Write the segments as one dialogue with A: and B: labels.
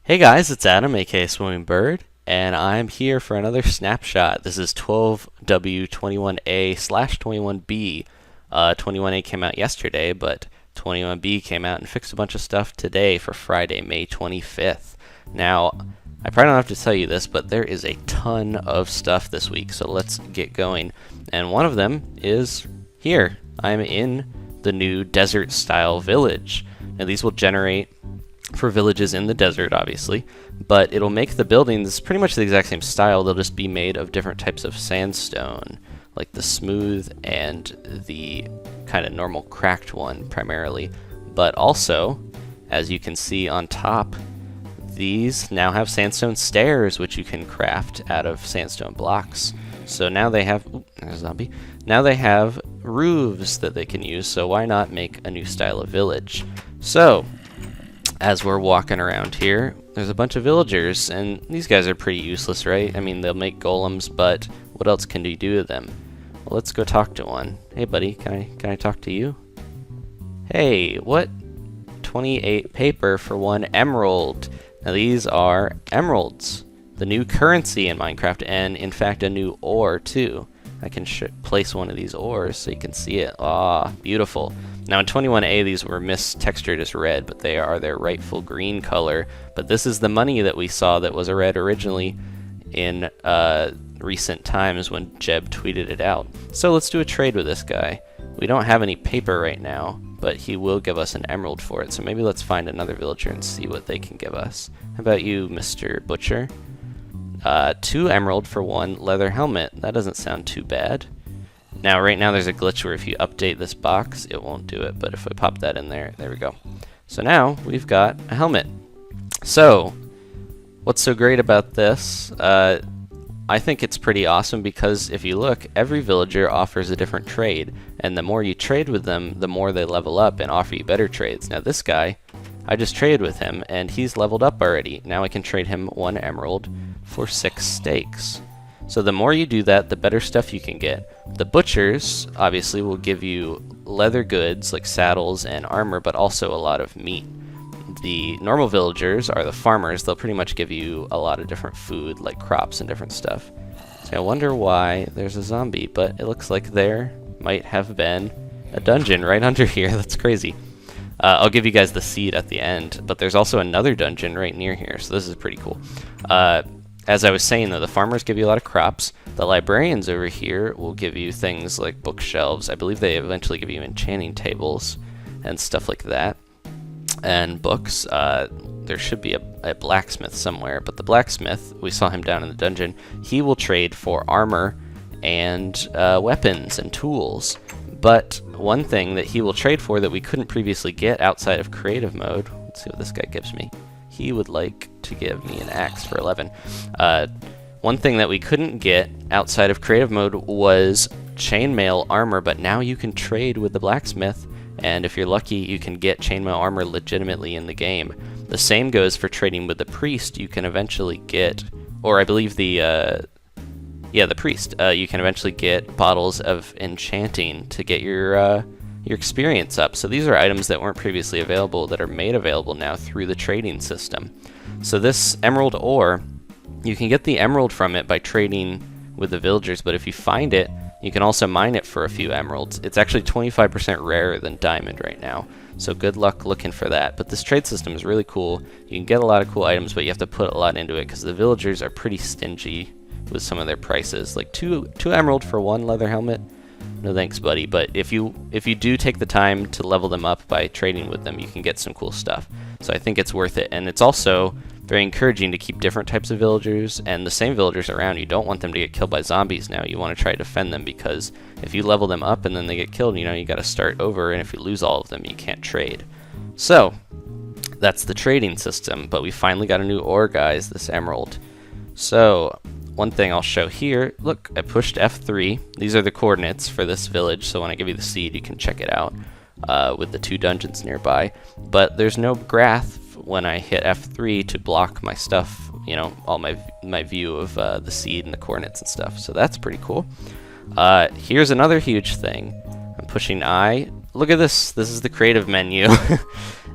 A: Hey guys, it's Adam, aka Swimming Bird, and I'm here for another snapshot. This is 12W21A/21B. 21A came out yesterday, but 21B came out and fixed a bunch of stuff today for Friday, May 25th. Now, I probably don't have to tell you this, but there is a ton of stuff this week, so let's get going. And one of them is here. I'm in the new desert-style village. Now, these will generate for villages in the desert, obviously, but it'll make the buildings pretty much the exact same style. They'll just be made of different types of sandstone, like the smooth and the kind of normal cracked one primarily. But also, as you can see on top, these now have sandstone stairs, which you can craft out of sandstone blocks. So now they have, there's a zombie. Now they have roofs that they can use, so why not make a new style of village? So, as we're walking around here, there's a bunch of villagers, and these guys are pretty useless, right? I mean, they'll make golems, but what else can you do to them? Well, let's go talk to one. Hey, buddy, can I talk to you? Hey, what? 28 paper for 1 emerald. Now, these are emeralds, the new currency in Minecraft, and in fact, a new ore, too. I can place one of these ores so you can see it. Ah, beautiful. Now in 21A, these were mistextured as red, but they are their rightful green color. But this is the money that we saw that was a red originally in recent times when Jeb tweeted it out. So let's do a trade with this guy. We don't have any paper right now, but he will give us an emerald for it. So maybe let's find another villager and see what they can give us. How about you, Mr. Butcher? 2 emerald for 1 leather helmet. That doesn't sound too bad. Now, right now there's a glitch where if you update this box, it won't do it. But if I pop that in there, there we go. So now we've got a helmet. So, what's so great about this? I think it's pretty awesome because if you look, every villager offers a different trade. And the more you trade with them, the more they level up and offer you better trades. Now this guy, I just traded with him and he's leveled up already. Now I can trade him 1 emerald for 6 steaks. So the more you do that, the better stuff you can get. The butchers, obviously, will give you leather goods like saddles and armor, but also a lot of meat. The normal villagers are the farmers. They'll pretty much give you a lot of different food, like crops and different stuff. So I wonder why there's a zombie, but it looks like there might have been a dungeon right under here. That's crazy. I'll give you guys the seed at the end, but there's also another dungeon right near here, so this is pretty cool. As I was saying, though, the farmers give you a lot of crops. The librarians over here will give you things like bookshelves. I believe they eventually give you enchanting tables and stuff like that. And books. There should be a blacksmith somewhere, but the blacksmith, we saw him down in the dungeon, he will trade for armor and weapons and tools. But one thing that he will trade for that we couldn't previously get outside of creative mode, let's see what this guy gives me. He would like to give me an axe for 11. One thing that we couldn't get outside of creative mode was chainmail armor, but now you can trade with the blacksmith, and if you're lucky, you can get chainmail armor legitimately in the game. The same goes for trading with the priest. You can eventually get, or I believe the priest. You can eventually get bottles of enchanting to get your experience up. So these are items that weren't previously available that are made available now through the trading system. So this emerald ore, you can get the emerald from it by trading with the villagers, but if you find it, you can also mine it for a few emeralds. It's actually 25% rarer than diamond right now, so good luck looking for that. But this trade system is really cool. You can get a lot of cool items, but you have to put a lot into it because the villagers are pretty stingy with some of their prices. Like 2 emerald for 1 leather helmet? No thanks, buddy. But if you do take the time to level them up by trading with them, you can get some cool stuff. So I think it's worth it. And it's also very encouraging to keep different types of villagers and the same villagers around. You don't want them to get killed by zombies now. You want to try to defend them because if you level them up and then they get killed, you got to start over. And if you lose all of them, you can't trade. So that's the trading system. But we finally got a new ore, guys, this emerald. So one thing I'll show here, look, I pushed F3. These are the coordinates for this village, so when I give you the seed, you can check it out with the 2 dungeons nearby. But there's no graph when I hit F3 to block my stuff, all my view of the seed and the coordinates and stuff. So that's pretty cool. Here's another huge thing. I'm pushing I. Look at this. This is the creative menu.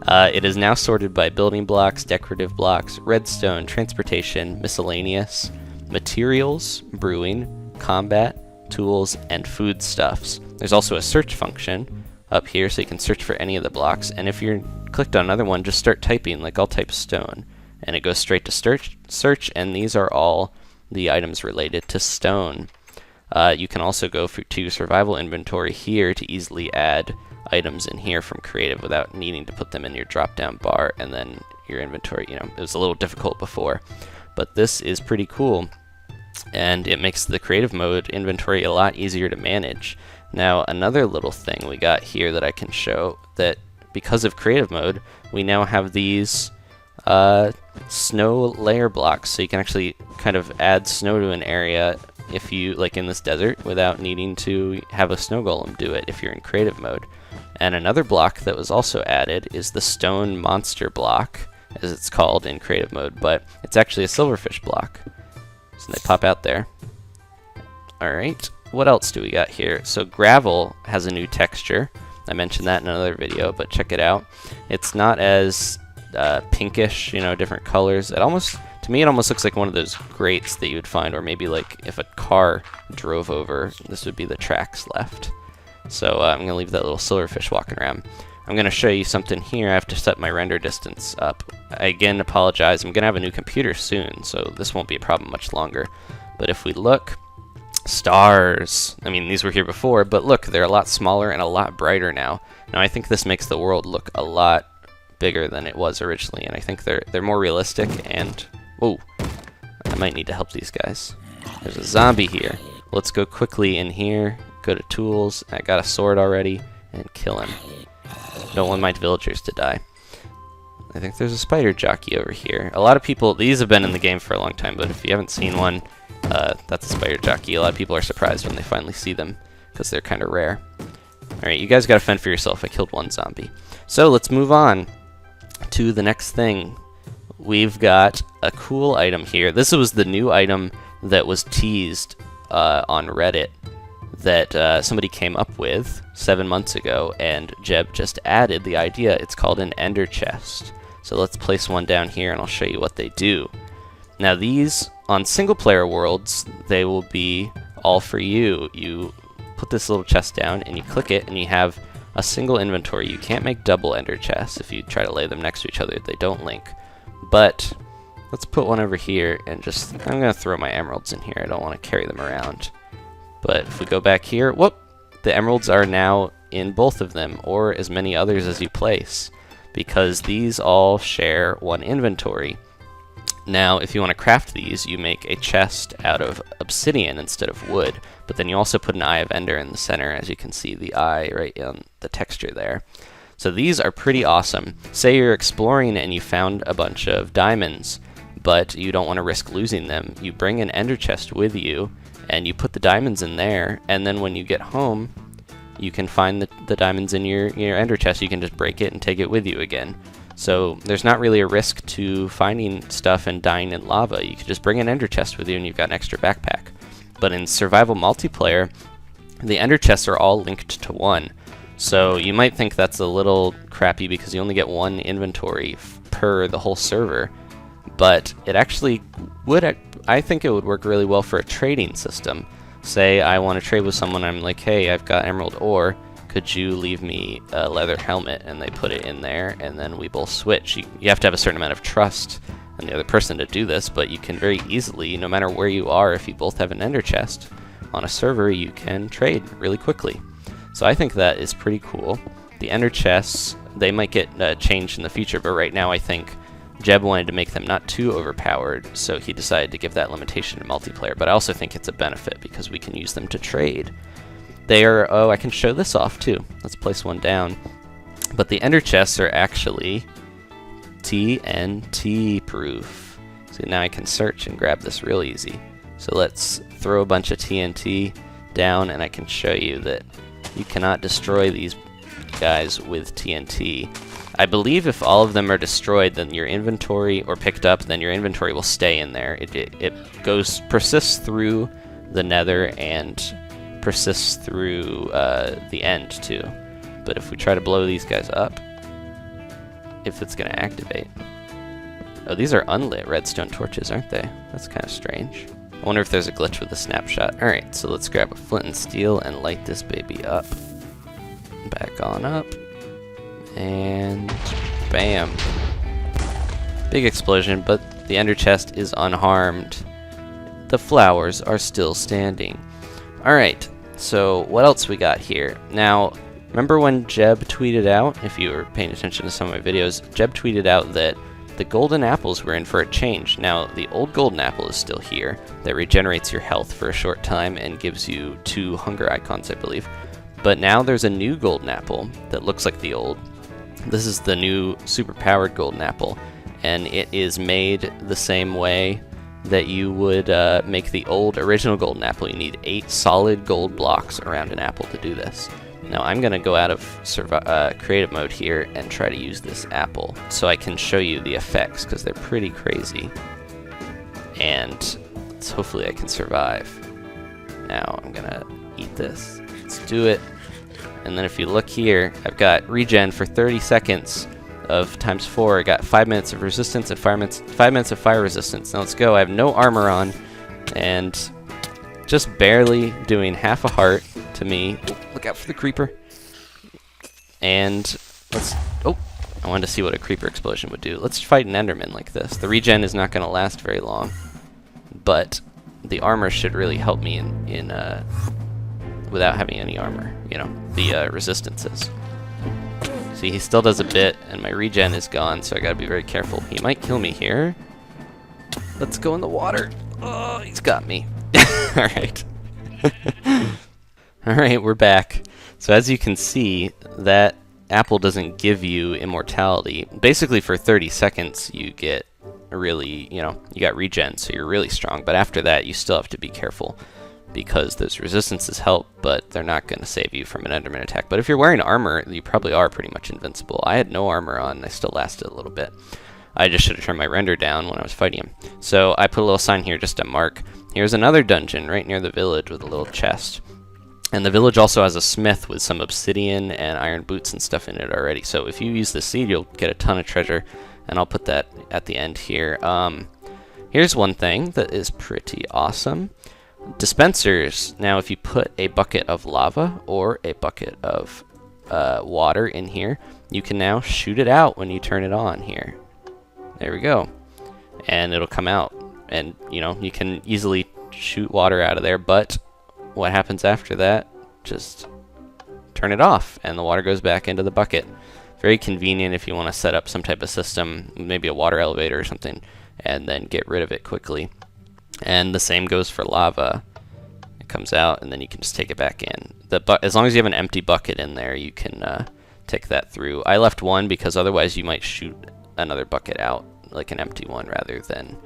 A: It is now sorted by building blocks, decorative blocks, redstone, transportation, miscellaneous, materials, brewing, combat, tools, and foodstuffs. There's also a search function up here so you can search for any of the blocks, and if you're clicked on another one, just start typing, like I'll type stone, and it goes straight to search, and these are all the items related to stone. You can also go to your survival inventory here to easily add items in here from creative without needing to put them in your drop down bar and then your inventory. You know, it was a little difficult before, but this is pretty cool, and it makes the creative mode inventory a lot easier to manage. Now, another little thing we got here that I can show, that because of creative mode, we now have these snow layer blocks, so you can actually kind of add snow to an area if you, like in this desert, without needing to have a snow golem do it if you're in creative mode. And another block that was also added is the stone monster block, as it's called in creative mode, but it's actually a silverfish block. So they pop out there. Alright, what else do we got here? So gravel has a new texture. I mentioned that in another video, but check it out. It's not as pinkish, you know, different colors. It almost, to me, it almost looks like one of those grates that you would find, or maybe like if a car drove over, this would be the tracks left. So I'm going to leave that little silverfish walking around. I'm going to show you something here. I have to set my render distance up. I again apologize. I'm going to have a new computer soon, so this won't be a problem much longer. But if we look, stars. I mean, these were here before, but look, they're a lot smaller and a lot brighter now. Now I think this makes the world look a lot bigger than it was originally, and I think they're more realistic. And whoa, I might need to help these guys. There's a zombie here. Let's go quickly in here. Go to tools. I got a sword already, and kill him. Don't want my villagers to die. I think there's a spider jockey over here. A lot of people, these have been in the game for a long time, but if you haven't seen one, that's a spider jockey. A lot of people are surprised when they finally see them, because they're kind of rare. Alright, you guys gotta fend for yourself. I killed one zombie. So let's move on to the next thing. We've got a cool item here. This was the new item that was teased on Reddit that somebody came up with 7 months ago, and Jeb just added the idea. It's called an ender chest. So let's place one down here and I'll show you what they do. Now these, on single player worlds, they will be all for you. You put this little chest down and you click it and you have a single inventory. You can't make double ender chests. If you try to lay them next to each other, they don't link. But let's put one over here and just, I'm going to throw my emeralds in here. I don't want to carry them around. But if we go back here, whoop, the emeralds are now in both of them, or as many others as you place, because these all share one inventory. Now, if you want to craft these, you make a chest out of obsidian instead of wood, but then you also put an eye of ender in the center, as you can see the eye right on the texture there. So these are pretty awesome. Say you're exploring and you found a bunch of diamonds, but you don't want to risk losing them. You bring an ender chest with you, and you put the diamonds in there, and then when you get home, you can find the diamonds in your ender chest. You can just break it and take it with you again. So there's not really a risk to finding stuff and dying in lava. You can just bring an ender chest with you and you've got an extra backpack. But in survival multiplayer, the ender chests are all linked to one. So you might think that's a little crappy because you only get one inventory per the whole server. But it actually would, I think it would work really well for a trading system. Say I want to trade with someone, I'm like, hey, I've got emerald ore, could you leave me a leather helmet? And they put it in there, and then we both switch. You have to have a certain amount of trust in the other person to do this, but you can very easily, no matter where you are, if you both have an ender chest on a server, you can trade really quickly. So I think that is pretty cool. The ender chests, they might get changed in the future, but right now I think Jeb wanted to make them not too overpowered, so he decided to give that limitation to multiplayer, but I also think it's a benefit because we can use them to trade. They are, oh, I can show this off too. Let's place one down. But the ender chests are actually TNT proof. So now I can search and grab this real easy. So let's throw a bunch of TNT down and I can show you that you cannot destroy these guys with TNT. I believe if all of them are destroyed, then your inventory, or picked up, then your inventory will stay in there. It persists through the nether and persists through the end too. But if we try to blow these guys up, if it's going to activate. Oh, these are unlit redstone torches, aren't they? That's kind of strange. I wonder if there's a glitch with the snapshot. Alright, so let's grab a flint and steel and light this baby up. Back on up. And bam. Big explosion, but the ender chest is unharmed. The flowers are still standing. Alright, so what else we got here? Now, remember when Jeb tweeted out, if you were paying attention to some of my videos, Jeb tweeted out that the golden apples were in for a change. Now, the old golden apple is still here. That regenerates your health for a short time and gives you 2 hunger icons, I believe. But now there's a new golden apple that looks like the old. This is the new super-powered golden apple, and it is made the same way that you would make the old original golden apple. You need 8 solid gold blocks around an apple to do this. Now I'm going to go out of creative mode here and try to use this apple so I can show you the effects, because they're pretty crazy. And hopefully I can survive. Now I'm going to eat this. Let's do it. And then if you look here, I've got regen for 30 seconds of times 4. I got 5 minutes of resistance and 5 minutes of fire resistance. Now let's go. I have no armor on and just barely doing half a heart to me. Oh, look out for the creeper. And let's... Oh, I wanted to see what a creeper explosion would do. Let's fight an enderman like this. The regen is not going to last very long, but the armor should really help me in without having any armor. You know, the resistances. See, he still does a bit, and my regen is gone, so I gotta be very careful. He might kill me here. Let's go in the water. Oh, he's got me. Alright. Alright, we're back. So as you can see, that apple doesn't give you immortality. Basically, for 30 seconds, you get really, you got regen, so you're really strong. But after that, you still have to be careful, because those resistances help, but they're not going to save you from an enderman attack. But if you're wearing armor, you probably are pretty much invincible. I had no armor on, and I still lasted a little bit. I just should have turned my render down when I was fighting him. So I put a little sign here just to mark. Here's another dungeon right near the village with a little chest. And the village also has a smith with some obsidian and iron boots and stuff in it already. So if you use the seed, you'll get a ton of treasure, and I'll put that at the end here. Here's one thing that is pretty awesome. Dispensers. Now if you put a bucket of lava or a bucket of water in here, you can now shoot it out when you turn it on here. There we go. And it'll come out. And, you can easily shoot water out of there, but what happens after that? Just turn it off, and the water goes back into the bucket. Very convenient if you want to set up some type of system, maybe a water elevator or something, and then get rid of it quickly. And the same goes for lava. It comes out, and then you can just take it back in. As long as you have an empty bucket in there, you can take that through. I left one because otherwise you might shoot another bucket out, like an empty one, rather than,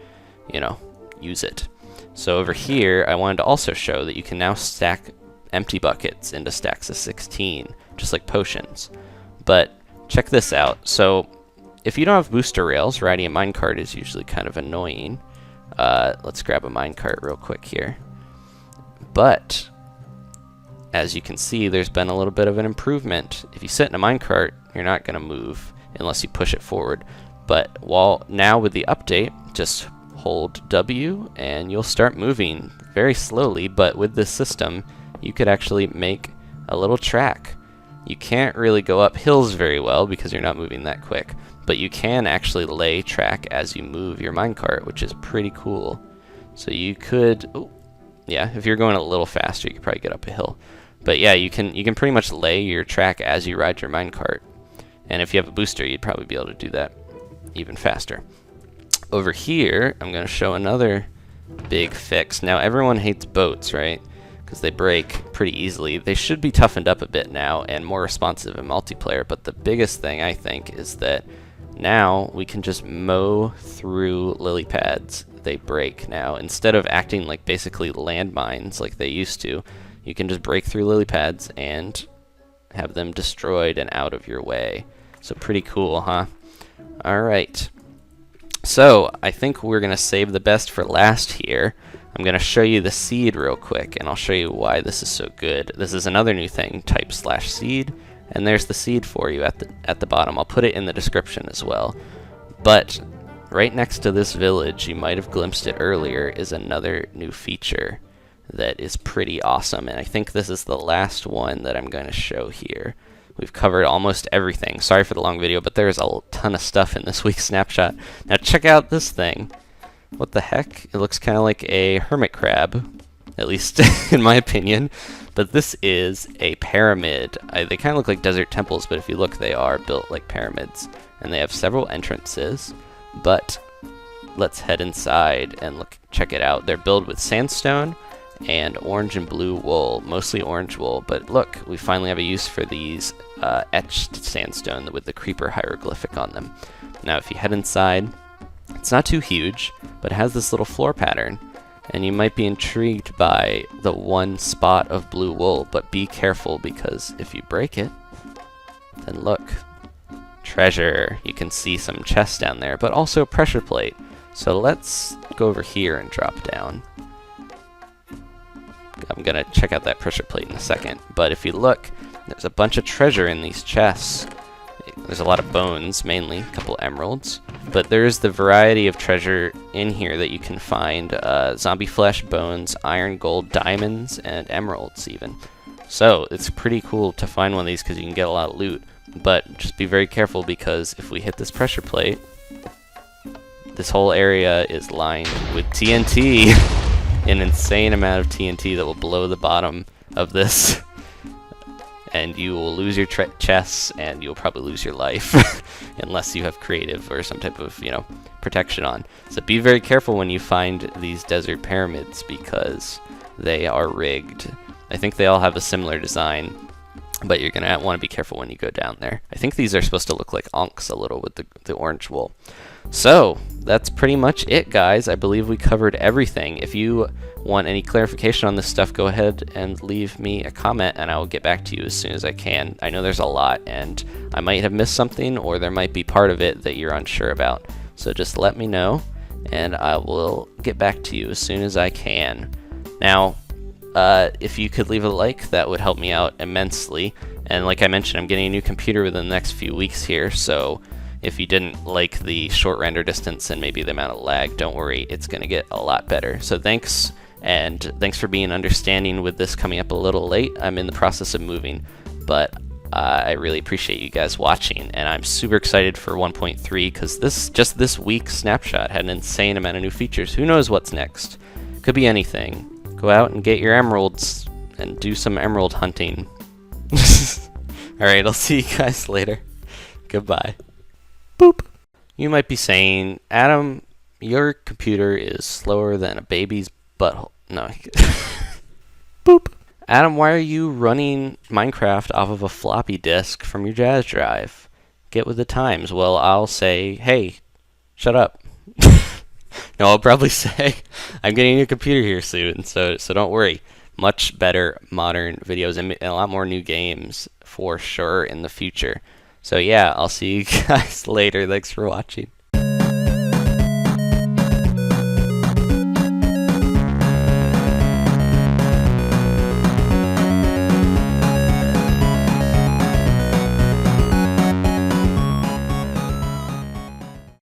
A: use it. So over here, I wanted to also show that you can now stack empty buckets into stacks of 16, just like potions. But check this out. So if you don't have booster rails, riding a minecart is usually kind of annoying. Let's grab a minecart real quick here. But as you can see, there's been a little bit of an improvement. If you sit in a minecart, you're not going to move unless you push it forward. But now with the update, just hold W and you'll start moving very slowly. But with this system, you could actually make a little track. You can't really go up hills very well because you're not moving that quick, but you can actually lay track as you move your minecart, which is pretty cool. So you could, if you're going a little faster, you could probably get up a hill. But yeah, you can pretty much lay your track as you ride your minecart. And if you have a booster, you'd probably be able to do that even faster. Over here, I'm going to show another big fix. Now, everyone hates boats, right? Because they break pretty easily. They should be toughened up a bit now and more responsive in multiplayer. But the biggest thing, I think, is that now we can just mow through lily pads. They break now. Instead of acting like basically landmines like they used to, you can just break through lily pads and have them destroyed and out of your way. So pretty cool, huh? Alright. So, I think we're going to save the best for last here. I'm going to show you the seed real quick, and I'll show you why this is so good. This is another new thing, type/seed, and there's the seed for you at the bottom. I'll put it in the description as well. But right next to this village, you might have glimpsed it earlier, is another new feature that is pretty awesome, and I think this is the last one that I'm going to show here. We've covered almost everything. Sorry for the long video, but there's a ton of stuff in this week's Snapshot. Now check out this thing. What the heck? It looks kind of like a hermit crab, at least in my opinion. But this is a pyramid. They kind of look like desert temples, but if you look, they are built like pyramids. And they have several entrances, but let's head inside and check it out. They're built with sandstone and orange and blue wool, mostly orange wool, but look, we finally have a use for these etched sandstone with the creeper hieroglyphic on them. Now if you head inside, it's not too huge, but it has this little floor pattern, and you might be intrigued by the one spot of blue wool, but be careful, because if you break it, then look, treasure. You can see some chests down there, but also a pressure plate. So let's go over here and drop down. I'm gonna check out that pressure plate in a second, but if you look, there's a bunch of treasure in these chests. There's a lot of bones, mainly, a couple emeralds, but there's the variety of treasure in here that you can find, zombie flesh, bones, iron, gold, diamonds, and emeralds even. So it's pretty cool to find one of these because you can get a lot of loot, but just be very careful, because if we hit this pressure plate, this whole area is lined with TNT. An insane amount of TNT that will blow the bottom of this, and you will lose your chests, and you'll probably lose your life unless you have creative or some type of, protection on. So be very careful when you find these desert pyramids, because they are rigged. I think they all have a similar design, but you're gonna want to be careful when you go down there. I think these are supposed to look like onks a little with the orange wool. So that's pretty much it, guys. I believe we covered everything. If you want any clarification on this stuff, go ahead and leave me a comment, and I will get back to you as soon as I can. I know there's a lot, and I might have missed something, or there might be part of it that you're unsure about. So just let me know, and I will get back to you as soon as I can. Now, if you could leave a like, that would help me out immensely. And like I mentioned, I'm getting a new computer within the next few weeks here, so if you didn't like the short render distance and maybe the amount of lag, don't worry, it's going to get a lot better. So thanks, and thanks for being understanding with this coming up a little late. I'm in the process of moving, but I really appreciate you guys watching, and I'm super excited for 1.3, because just this week's Snapshot had an insane amount of new features. Who knows what's next? Could be anything. Go out and get your emeralds and do some emerald hunting. Alright, I'll see you guys later. Goodbye. Boop. You might be saying, Adam, your computer is slower than a baby's butthole. No. Boop. Adam, why are you running Minecraft off of a floppy disk from your Jazz drive? Get with the times. Well, I'll say, hey, shut up. No, I'll probably say, I'm getting a new computer here soon, so don't worry. Much better modern videos and a lot more new games for sure in the future. So yeah, I'll see you guys later. Thanks for watching.